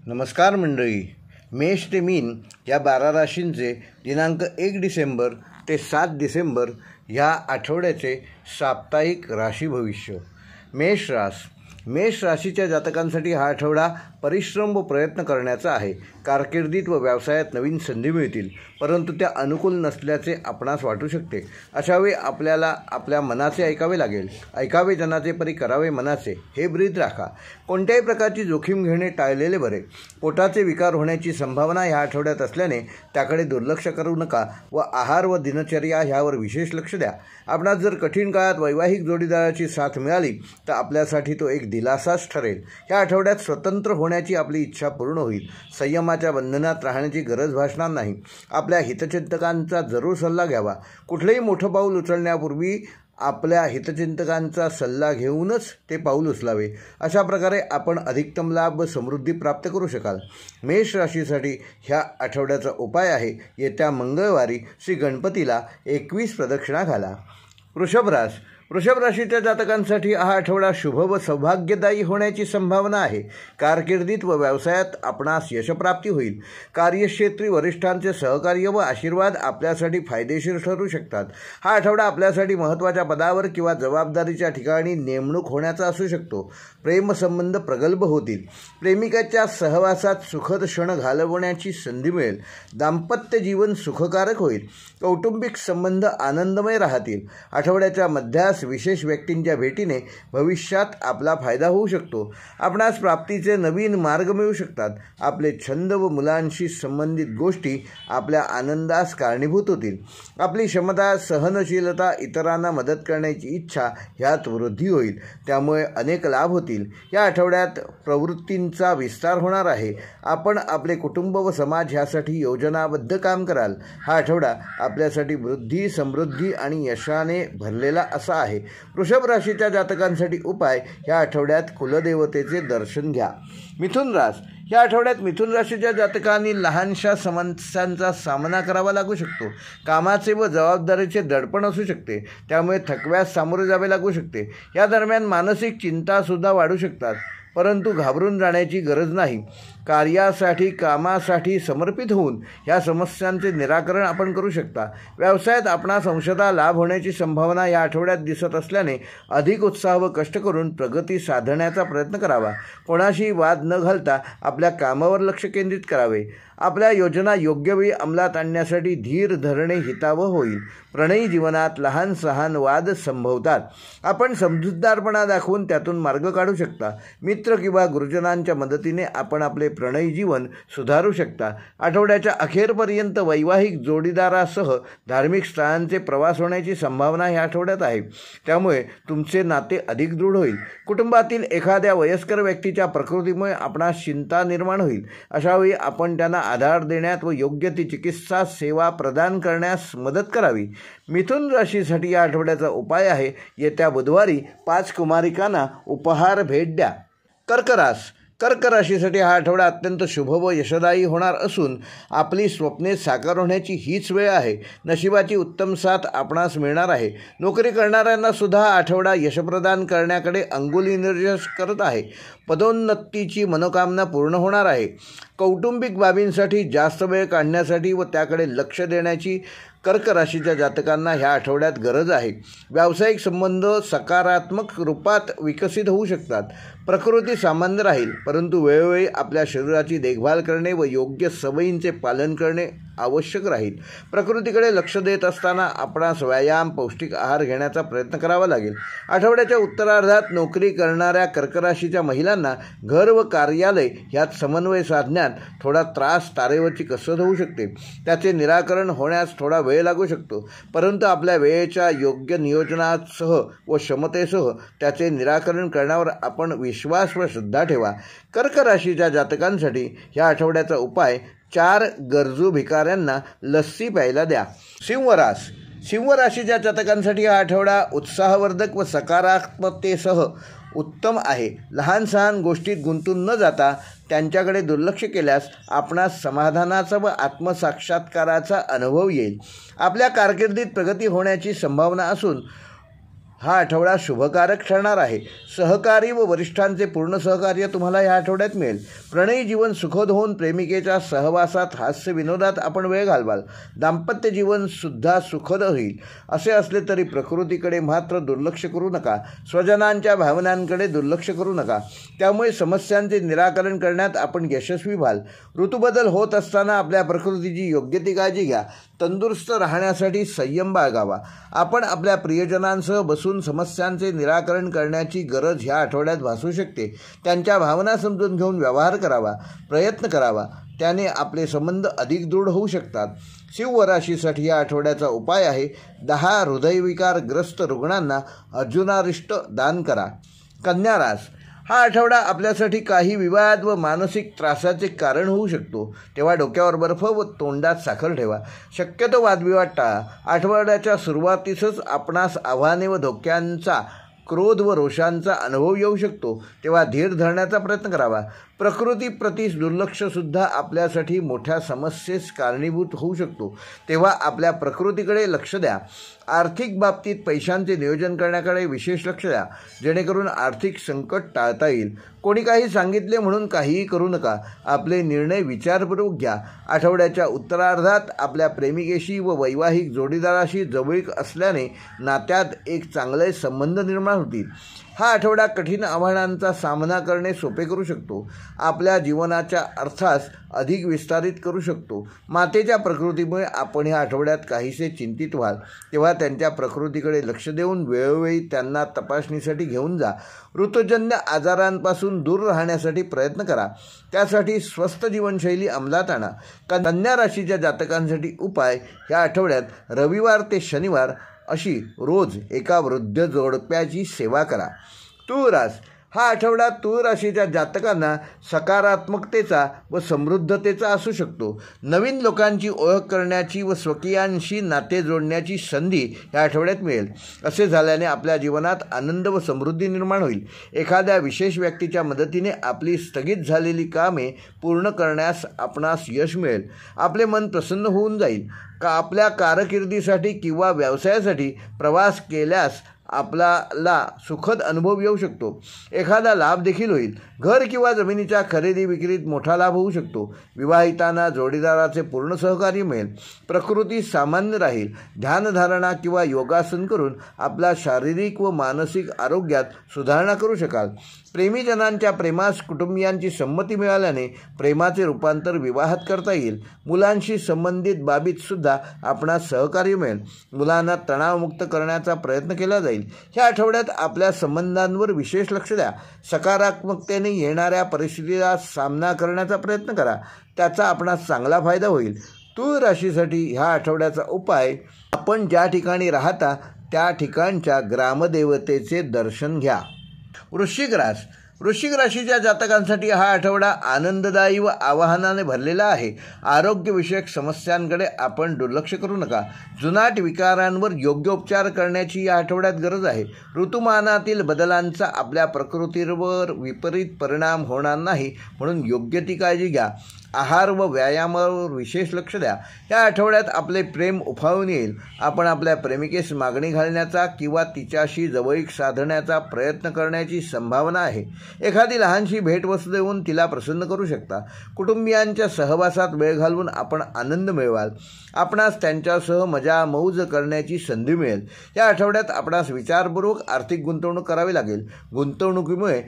नमस्कार मंडळी. मेष ते मीन या 12 राशींचे दिनांक 1 डिसेंबर ते 7 डिसेंबर ह्या आठवड्याचे साप्ताहिक राशी भविष्य. मेष राशीच्या जातकांसाठी हा आठवडा परिश्रम व प्रयत्न करण्याचा आहे. कारकिर्दीत व व्यवसायात नवीन संधी मिळतील, परंतु त्या अनुकूल नसल्याचे आपणास वाटू शकते. अशावेळी आपल्याला आपल्या मनाचे ऐकावे लागेल. ऐकावे जनाचे परी करावे मनाचे, हे ब्रीद राखा. कोणत्याही प्रकारची जोखीम घेणे टाळलेले बरे. पोटाचे विकार होण्याची संभावना ह्या आठवड्यात असल्याने त्याकडे दुर्लक्ष करू नका व आहार व दिनचर्या ह्यावर विशेष लक्ष द्या. आपणास जर कठीण काळात वैवाहिक जोडीदाराची साथ मिळाली तर आपल्यासाठी तो एक दिलासाच ठरेल. ह्या आठवड्यात स्वतंत्र होण्याची आपली इच्छा पूर्ण होईल. संयमाच्या बंधनात राहण्याची गरज भासणार नाही. आपल्या हितचिंतकांचा जरूर सल्ला घ्यावा. कुठलेही मोठं पाऊल उचलण्यापूर्वी आपल्या हितचिंतकांचा सल्ला घेऊनच ते पाऊल उचलावे. अशा प्रकारे आपण अधिकतम लाभ व समृद्धी प्राप्त करू शकाल. मेष राशीसाठी ह्या आठवड्याचा उपाय आहे, येत्या मंगळवारी श्री गणपतीला 21 प्रदक्षिणा घाला. वृषभ राशीच्या जातकांसाठी हा आठवडा शुभ व सौभाग्यदायी होण्याची संभावना आहे. कारकिर्दीत व व्यवसायात आपणास यशप्राप्ती होईल. कार्यक्षेत्री वरिष्ठांचे सहकार्य व आशीर्वाद आपल्यासाठी फायदेशीर ठरू शकतात. हा आठवडा आपल्यासाठी महत्त्वाच्या पदावर किंवा जबाबदारीच्या ठिकाणी नेमणूक होण्याचा असू शकतो. प्रेमसंबंध प्रगल्भ होतील. प्रेमिकाच्या सहवासात सुखद क्षण घालवण्याची संधी मिळेल. दाम्पत्य जीवन सुखकारक होईल. कौटुंबिक संबंध आनंदमय राहतील. आठवड्याच्या मध्यास विशेष व्यक्तींच्या भेटीने भविष्यात आपला फायदा होऊ शकतो. आपणास प्राप्तीचे नवीन मार्ग मिळू शकतात. आपले छंद व मुलांशी संबंधित गोष्टी आपल्या आनंदास कारणीभूत होतील. आपली क्षमता, सहनशीलता, इतरांना मदत करण्याची इच्छा ह्यात वृद्धी होईल. त्यामुळे अनेक लाभ होतील. या आठवड्यात प्रवृत्तींचा विस्तार होणार आहे. आपण आपले कुटुंब व समाज ह्यासाठी योजनाबद्ध काम कराल. हा आठवडा आपल्यासाठी वृद्धी, समृद्धी आणि यशाने भरलेला असा आहे. वृषभ राशीच्या जातकांसाठी उपाय: या आठवड्यात कुलदेवतेचे दर्शन घ्या. या आठवड्यात मिथुन राशीच्या जातकांनी लहानशा समस्यांचा सामना करावा लागू शकतो. कामाचे व जबाबदारीचे दडपण असू शकते, त्यामुळे थकव्यास सामोरे जावे लागू शकते. या दरम्यान मानसिक चिंतासुद्धा वाढू शकतात, परंतु घाबरून जाण्याची गरज नाही. कार्यासाठी, कामासाठी समर्पित होऊन ह्या समस्यांचे निराकरण आपण करू शकता. व्यवसायात आपणास अंशतः लाभ होण्याची संभावना या आठवड्यात दिसत असल्याने अधिक उत्साह व कष्ट करून प्रगती साधण्याचा प्रयत्न करावा. कोणाशी वाद न घालता आपल्या कामावर लक्ष केंद्रित करावे. आपल्या योजना योग्य वेळी अंमलात आणण्यासाठी धीर धरणे हितावह होईल. प्रणयी जीवनात लहान सहान वाद संभवतात. आपण समजूतदारपणा दाखवून त्यातून मार्ग काढू शकता. मित्र किंवा गुरुजनांच्या मदतीने आपण आपले प्रणयी जीवन सुधारू शकता. आठवड्याच्या अखेरपर्यंत वैवाहिक जोडीदारासह धार्मिक स्थळांचे प्रवास होण्याची संभावना या आठवड्यात आहे. त्यामुळे तुमचे नाते अधिक दृढ होईल. कुटुंबातील एखाद्या वयस्कर व्यक्तीच्या प्रकृतीमुळे आपणास चिंता निर्माण होईल. अशावेळी आपण त्यांना आधार देण्यात व योग्य ती चिकित्सा सेवा प्रदान करण्यास मदत करावी. मिथुन राशीसाठी या आठवड्याचा उपाय आहे, येत्या बुधवारी 5 कुमारिकांना उपहार भेट द्या. कर्क राशीसाठी हा आठवडा अत्यंत शुभ व यशदायी होणार असून आपली स्वप्ने साकार होण्याची हीच वेळ आहे. नशिबाची उत्तम साथ आपणास मिळणार आहे. नोकरी करणाऱ्यांना सुद्धा हा आठवडा यशप्रदान करण्याकडे अंगुली निर्देश करत आहे. पदोन्नतीची मनोकामना पूर्ण होणार आहे. कौटुंबिक बाबींसाठी जास्त वेळ काढण्यासाठी व त्याकडे लक्ष देण्याची कर्क राशीच्या जातकांना ह्या आठवड्यात गरज आहे. व्यावसायिक संबंध सकारात्मक रूपात विकसित होऊ शकतात. प्रकृती सामान्य राहील, परंतु वेळोवेळी आपल्या शरीराची देखभाल करणे व योग्य सवयींचे पालन करणे आवश्यक राहील. प्रकृतीकडे लक्ष देत असताना आपणास व्यायाम, पौष्टिक आहार घेण्याचा प्रयत्न करावा लागेल. आठवड्याच्या उत्तरार्धात नोकरी करणाऱ्या कर्क राशीच्या महिलांना घर व कार्यालय ह्यात समन्वय साधण्यात थोडा त्रास, तारेवरची कसरत होऊ शकते. त्याचे निराकरण होण्यास थोडा वेळ लागू शकतो, परंतु आपल्या वेळेच्या योग्य नियोजनासह व क्षमतेसह त्याचे निराकरण करण्यावर आपण विश्वास व श्रद्धा ठेवा. कर्क राशीच्या जातकांसाठी या आठवड्याचा उपाय: 4 गरजू भिकाऱ्यांना लस्सी प्यायला द्या. सिंह राशीच्या जातकांसाठी हा आठवडा उत्साहवर्धक व सकारात्मकतेसह उत्तम आहे. लहान सहान गोष्टीत गुंतून न जाता त्यांच्याकडे दुर्लक्ष केल्यास आपणास समाधानाचा व आत्मसाक्षात्काराचा अनुभव येईल. आपल्या कारकिर्दीत प्रगती होण्याची संभावना असून हा आठवडा शुभकारक ठरणार आहे. सहकारी व वरिष्ठांचे पूर्ण सहकार्य तुम्हाला या आठवड्यात मिळेल. प्रणयी जीवन सुखद होऊन प्रेमिकेच्या सहवासात हास्य विनोदात आपण वेळ घालवाल. दाम्पत्य जीवनसुद्धा सुखद होईल. असे असले तरी प्रकृतीकडे मात्र दुर्लक्ष करू नका. स्वजनांच्या भावनांकडे दुर्लक्ष करू नका. त्यामुळे समस्यांचे निराकरण करण्यात आपण यशस्वी व्हाल. ऋतुबदल होत असताना आपल्या प्रकृतीची योग्य ती काळजी घ्या. तंदुरुस्त राहण्यासाठी संयम बाळगावा. आपण आपल्या प्रियजनांसह बसून समस्यांचे निराकरण करण्याची गरज ह्या आठवड्यात भासू शकते. त्यांच्या भावना समजून घेऊन व्यवहार करावा, प्रयत्न करावा. त्याने आपले संबंध अधिक दृढ होऊ शकतात. सिंह राशीसाठी या आठवड्याचा उपाय आहे, 10 हृदयविकारग्रस्त रुग्णांना अर्जुनारिष्ट दान करा. कन्या रास, हा आठवडा आपल्यासाठी काही विवाद व मानसिक त्रासाचे कारण होऊ शकतो. तेव्हा डोक्यावर बर्फ व तोंडात साखर ठेवा. शक्यतो वादविवाद टाळा. आठवड्याच्या सुरुवातीसच आपणास आव्हाने व धोक्यांचा, क्रोध व रोषांचा अनुभव येऊ शकतो. तेव्हा धीर धरण्याचा प्रयत्न करावा. प्रकृतीप्रती दुर्लक्षसुद्धा आपल्यासाठी मोठ्या समस्येस कारणीभूत होऊ शकतो. तेव्हा आपल्या प्रकृतीकडे लक्ष द्या. आर्थिक बाबतीत पैशांचे नियोजन करण्याकडे विशेष लक्ष द्या, जेणेकरून आर्थिक संकट टाळता येईल. कोणी काही सांगितले म्हणून काहीही करू नका. आपले निर्णय विचारपूर्वक घ्या. आठवड्याच्या उत्तरार्धात आपल्या प्रेमिकेशी व वैवाहिक जोडीदाराशी जवळीक असल्याने नात्यात एक चांगले संबंध निर्माण होतील. हा आठवडा कठीण आव्हानांचा सामना करणे सोपे करू शकतो. आपल्या जीवनाच्या अर्थास अधिक विस्तारित करू शकतो. मातेच्या प्रकृतीमुळे आपण ह्या आठवड्यात काहीसे चिंतित व्हाल. तेव्हा त्यांच्या प्रकृतीकडे लक्ष देऊन वेळोवेळी त्यांना तपासणीसाठी घेऊन जा. ऋतुजन्य आजारांपासून दूर राहण्यासाठी प्रयत्न करा. त्यासाठी स्वस्थ जीवनशैली अंमलात आणा. कन्या राशीच्या जातकांसाठी उपाय, या आठवड्यात रविवार ते शनिवार अशी रोज एका वृद्ध जोडप्याची सेवा करा. तुळ रास, हा आठवडा तुळ राशीच्या जातकांना सकारात्मकतेचा व समृद्धतेचा असू शकतो. नवीन लोकांची ओळख करण्याची व स्वकीयांशी नाते जोडण्याची संधी या आठवड्यात मिळेल. असे झाल्याने आपल्या जीवनात आनंद व समृद्धी निर्माण होईल. एखाद्या विशेष व्यक्तीच्या मदतीने आपली स्थगित झालेली कामे पूर्ण करण्यास आपणास यश मिळेल. आपले मन प्रसन्न होऊन जाईल. आपल्या कारकिर्दीसाठी किंवा व्यवसायासाठी प्रवास केल्यास आपल्याला सुखद अनुभव येऊ शकतो. एखादा लाभ देखील होईल. घर किंवा जमिनीच्या खरेदी विक्रीत मोठा लाभ होऊ शकतो. विवाहितांना जोडीदाराचे पूर्ण सहकार्य मिळेल. प्रकृती सामान्य राहील. ध्यानधारणा किंवा योगासन करून आपल्या शारीरिक व मानसिक आरोग्यात सुधारणा करू शकाल. प्रेमीजनांच्या प्रेमास कुटुंबियांची संमती मिळाल्याने प्रेमाचे रूपांतर विवाहात करता येईल. मुलांशी संबंधित बाबीत सुद्धा आपणास सहकार्य मिळेल. मुलांना तणावमुक्त करण्याचा प्रयत्न केला जाईल. ह्या आठवड्यात आपल्या संबंधांवर विशेष लक्ष द्या. सकारात्मकतेने येणाऱ्या परिस्थितीला सामना करण्याचा प्रयत्न करा. त्याचा आपणास चांगला फायदा होईल. तुळ राशीसाठी ह्या आठवड्याचा उपाय, आपण ज्या ठिकाणी राहता त्या ठिकाणच्या ग्रामदेवतेचे दर्शन घ्या. वृश्चिक रास, वृश्चिक राशीच्या जातकांसाठी हा आठवडा आनंददायी व आवाहनाने भरलेला आहे. आरोग्यविषयक समस्यांकडे आपण दुर्लक्ष करू नका. जुनाट विकारांवर योग्य उपचार करण्याची या आठवड्यात गरज आहे. ऋतुमानातील बदलांचा आपल्या प्रकृतीवर विपरीत परिणाम होणार नाही म्हणून योग्य ती काळजी घ्या. आहार व व्यायामावर विशेष लक्ष द्या. या आठवड्यात आपले प्रेम उफाळून येईल. आपण आपल्या प्रेमिकेस मागणी घालण्याचा किंवा तिच्याशी जवळीक साधण्याचा प्रयत्न करण्याची संभावना आहे. एखादी लहानशी भेटवस्तू देऊन तिला प्रसन्न करू शकता. कुटुंबियांच्या सहवासात वेळ घालवून आपण आनंद मिळवाल. आपणास त्यांच्यासह मजा मौज करण्याची संधी मिळेल. या आठवड्यात आपणास विचारपूर्वक आर्थिक गुंतवणूक करावी लागेल. गुंतवणुकीमुळे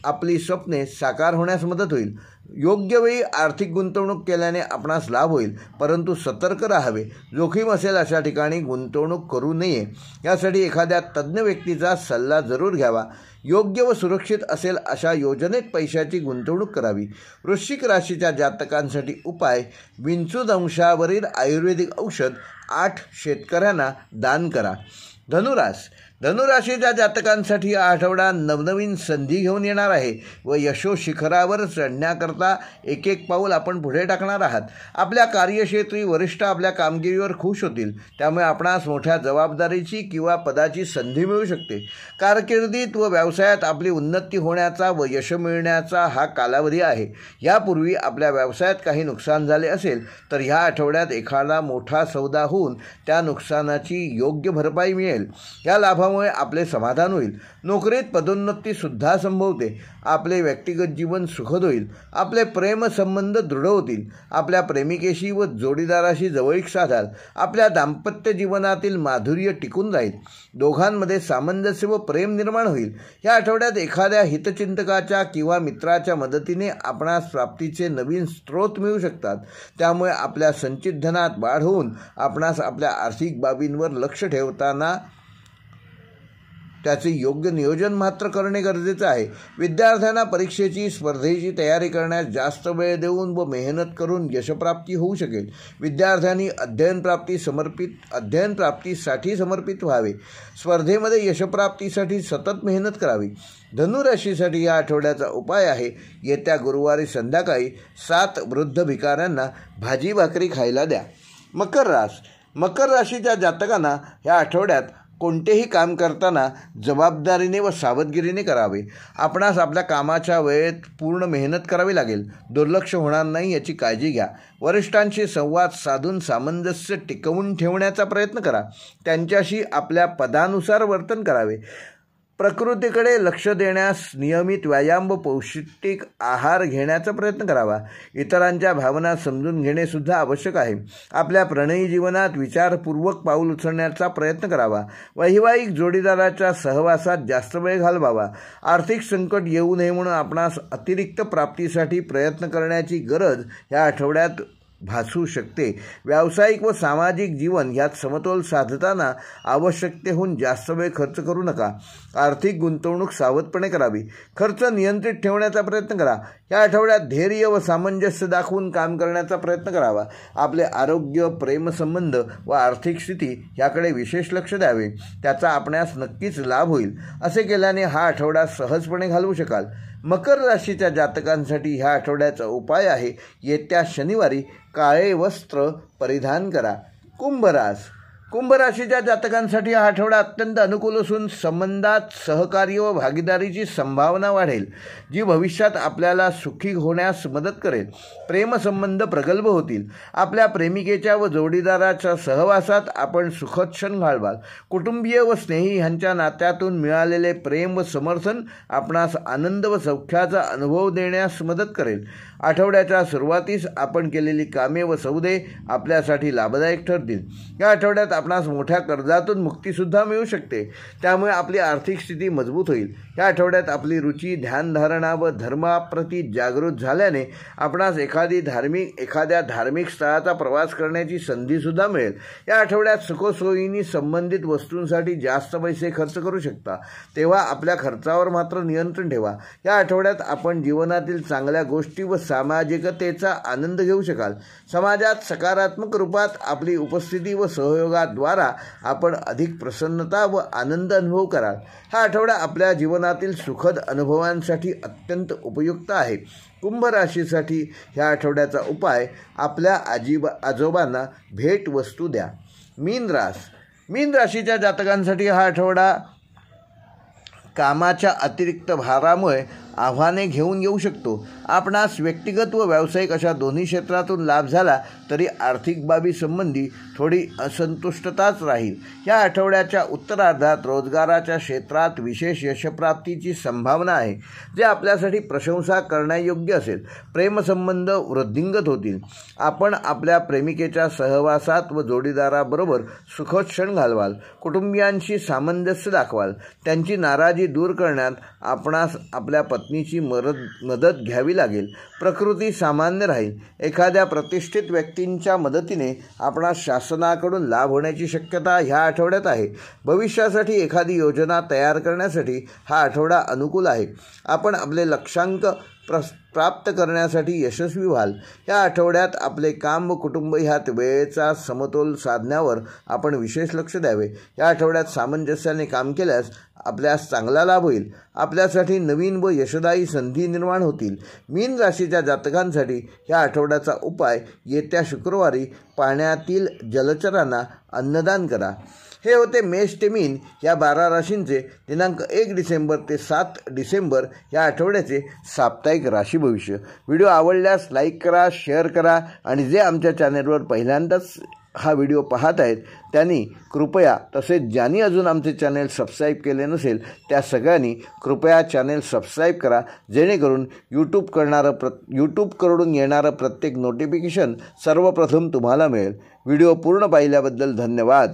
आपली स्वप्ने साकार होण्यास मदत होईल. योग्य वेळी आर्थिक गुंतवणूक केल्याने आपणास लाभ होईल, परंतु सतर्क राहावे. जोखीम असेल अशा ठिकाणी गुंतवणूक करू नये. यासाठी एखाद्या तज्ज्ञ व्यक्तीचा सल्ला जरूर घ्यावा. योग्य व सुरक्षित असेल अशा योजनेत पैशाची गुंतवणूक करावी. वृश्चिक राशीच्या जातकांसाठी उपाय, विंचूदंशावरील आयुर्वेदिक औषध 8 शेतकऱ्यांना दान करा. धनुरास, धनुराशीच्या जातकांसाठी हा आठवडा नवनवीन संधी घेऊन येणार आहे व यशो शिखरावर चढण्याकरता एक एक पाऊल आपण पुढे टाकणार आहात. आपल्या कार्यक्षेत्री वरिष्ठ आपल्या कामगिरीवर खुश होतील. त्यामुळे आपणास मोठ्या जबाबदारीची किंवा पदाची संधी मिळू शकते. कारकिर्दीत व व्यवसायात आपली उन्नती होण्याचा व यश मिळण्याचा हा कालावधी आहे. यापूर्वी आपल्या व्यवसायात काही नुकसान झाले असेल तर ह्या आठवड्यात एखादा मोठा सौदा होऊन त्या नुकसानाची योग्य भरपाई मिळेल. या लाभामुळे लाभामुळे आपले समाधान होईल. नोकरीत पदोन्नतीसुद्धा संभवते. आपले व्यक्तिगत जीवन सुखद होईल. आपले प्रेमसंबंध दृढ होतील. आपल्या प्रेमिकेशी व जोडीदाराशी जवळीक साधाल. आपल्या दाम्पत्य जीवनातील माधुर्य टिकून राहील. दोघांमध्ये सामंजस्य व प्रेम निर्माण होईल. या आठवड्यात एखाद्या हितचिंतकाच्या किंवा मित्राच्या मदतीने आपणास प्राप्तीचे नवीन स्रोत मिळू शकतात. त्यामुळे आपल्या संचित धनात वाढ होऊन आपणास आपल्या आर्थिक बाबींवर लक्ष ठेवताना त्याचे योग्य नियोजन मात्र करणे गरजेचे आहे. विद्यार्थ्यांना परीक्षेची स्पर्धेची तयारी करण्यास जास्त वेळ देऊन व मेहनत करून यशप्राप्ती होऊ शकेल. विद्यार्थ्यांनी अध्ययनप्राप्तीसाठी समर्पित व्हावे. स्पर्धेमध्ये यशप्राप्तीसाठी सतत मेहनत करावी. धनुराशीसाठी या आठवड्याचा उपाय आहे, येत्या गुरुवारी संध्याकाळी 7 वृद्ध भिकाऱ्यांना भाजी भाकरी खायला द्या. मकर राशीच्या जातकांना या आठवड्यात कोणतेही काम करताना जबाबदारीने व सावधगिरीने करावे. आपणास आपल्या कामाच्या वेळेत पूर्ण मेहनत करावी लागेल. दुर्लक्ष होणार नाही याची काळजी घ्या. वरिष्ठांशी संवाद साधून सामंजस्य टिकवून ठेवण्याचा प्रयत्न करा. त्यांच्याशी आपल्या पदानुसार वर्तन करावे. प्रकृतीकडे लक्ष देण्यास नियमित व्यायाम व पौष्टिक आहार घेण्याचा प्रयत्न करावा. इतरांच्या भावना समजून घेणे सुद्धा आवश्यक आहे. आपल्या प्रणयी जीवनात विचारपूर्वक पाऊल उचलण्याचा प्रयत्न करावा. वैवाहिक जोडीदाराच्या सहवासात जास्त वेळ घालवावा. आर्थिक संकट येऊ नये म्हणून आपणास अतिरिक्त प्राप्तीसाठी प्रयत्न करण्याची गरज या आठवड्यात भासू शकते. व्यावसायिक व सामाजिक जीवन यात समतोल साधताना आवश्यकतेहून जास्त वेळ खर्च करू नका. आर्थिक गुंतवणूक सावधपणे करावी. खर्च नियंत्रित ठेवण्याचा प्रयत्न करा. या आठवड्यात धैर्य व सामंजस्य दाखवून काम करण्याचा प्रयत्न करावा. आपले आरोग्य, प्रेमसंबंध व आर्थिक स्थिती याकडे विशेष लक्ष द्यावे. त्याचा आपणास नक्कीच लाभ होईल. असे केल्याने हा आठवडा सहजपणे घालवू शकाल. मकर राशीच्या जातकांसाठी ह्या आठवड्याचा उपाय आहे, येत्या शनिवारी काळे वस्त्र परिधान करा. कुंभ राशीच्या जातकांसाठी हा आठवडा अत्यंत अनुकूल असून संबंधात सहकार्य व भागीदारीची संभावना वाढेल, जी भविष्यात आपल्याला सुखी होण्यास मदत करेल. प्रेमसंबंध प्रगल्भ होतील. आपल्या प्रेमिकेच्या व जोडीदाराच्या सहवासात आपण सुखद क्षण घालवाल. कुटुंबीय व स्नेही ह्यांच्या नात्यातून मिळालेले प्रेम व समर्थन आपणास आनंद व सौख्याचा अनुभव देण्यास मदत करेल. आठवड्याच्या सुरुवातीस आपण केलेली कामे व सौदे आपल्यासाठी लाभदायक ठरतील. या आठवड्यात आपणास मोठ्या कर्जातून मुक्तीसुद्धा मिळू शकते. त्यामुळे आपली आर्थिक स्थिती मजबूत होईल. या आठवड्यात आपली रुची ध्यानधारणा व धर्माप्रती जागृत झाल्याने आपणास एखाद्या धार्मिक स्थळाचा प्रवास करण्याची संधीसुद्धा मिळेल. या आठवड्यात सुखसोयींनी संबंधित वस्तूंसाठी जास्त पैसे खर्च करू शकता, तेव्हा आपल्या खर्चावर मात्र नियंत्रण ठेवा. या आठवड्यात आपण जीवनातील चांगल्या गोष्टी व सामाजिकतेचा आनंद घेऊ शकाल. समाजात सकारात्मक रूपात आपली उपस्थिती व सहयोगाद्वारा आपण अधिक प्रसन्नता व आनंद अनुभव कराल. हा आठवडा आपल्या जीवनातील सुखद अनुभवांसाठी अत्यंत उपयुक्त आहे. कुंभ राशीसाठी ह्या आठवड्याचा उपाय, आपल्या आजोबांना भेटवस्तू द्या. मीन राशीच्या जातकांसाठी हा आठवडा कामाच्या अतिरिक्त भारामुळे आव्हाने घेऊन येऊ शकतो. आपणास व्यक्तिगत व व्यावसायिक अशा दोन्ही क्षेत्रातून लाभ झाला तरी आर्थिक बाबी संबंधी थोडी असंतुष्टताच राहील. या आठवड्याच्या उत्तरार्धात रोजगाराच्या क्षेत्रात विशेष यशप्राप्तीची संभावना आहे, जे आपल्यासाठी प्रशंसा करण्यायोग्य असेल. प्रेमसंबंध वृद्धिंगत होतील. आपण आपल्या प्रेमिकेच्या सहवासात व जोडीदाराबरोबर सुखद क्षण घालवाल. कुटुंबियांशी सामंजस्य दाखवाल. त्यांची नाराजी दूर करण्यात आपणास आपल्या पत्नीची मदत घ्यावी लागेल. प्रकृती सामान्य राहील. एखाद्या प्रतिष्ठित व्यक्तींच्या मदतीने आपणास शासनाकडून लाभ होण्याची शक्यता ह्या आठवड्यात आहे. भविष्यासाठी एखादी योजना तयार करण्यासाठी हा आठवडा अनुकूल आहे. आपण आपले लक्ष्यांक प्राप्त करण्यासाठी यशस्वी व्हाल. या आठवड्यात आपले काम व कुटुंब ह्यात वेळेचा समतोल साधण्यावर आपण विशेष लक्ष द्यावे. या आठवड्यात सामंजस्याने काम केल्यास आपल्यास चांगला लाभ होईल. आपल्यासाठी नवीन व यशदायी संधी निर्माण होतील. मीन राशीच्या जातकांसाठी या आठवड्याचा उपाय, येत्या शुक्रवारी पाण्यातील जलचरांना अन्नदान करा. हे होते मेष ते मीन या 12 राशींचे दिनांक 1 डिसेंबर ते 7 डिसेंबर या आठवड्याचे साप्ताहिक राशी भविष्य. व्हिडिओ आवडल्यास लाईक करा, शेअर करा आणि जे आमच्या चॅनेलवर पहिल्यांदाच हा व्हिडिओ पाहत आहेत त्यांनी कृपया, तसेच ज्यांनी अजून आमचे चॅनेल सबस्क्राईब केले नसेल त्या सगळ्यांनी कृपया चॅनेल सबस्क्राईब करा, जेणेकरून यूट्यूबकडून येणारं प्रत्येक नोटिफिकेशन सर्वप्रथम तुम्हाला मिळेल. व्हिडिओ पूर्ण पाहिल्याबद्दल धन्यवाद.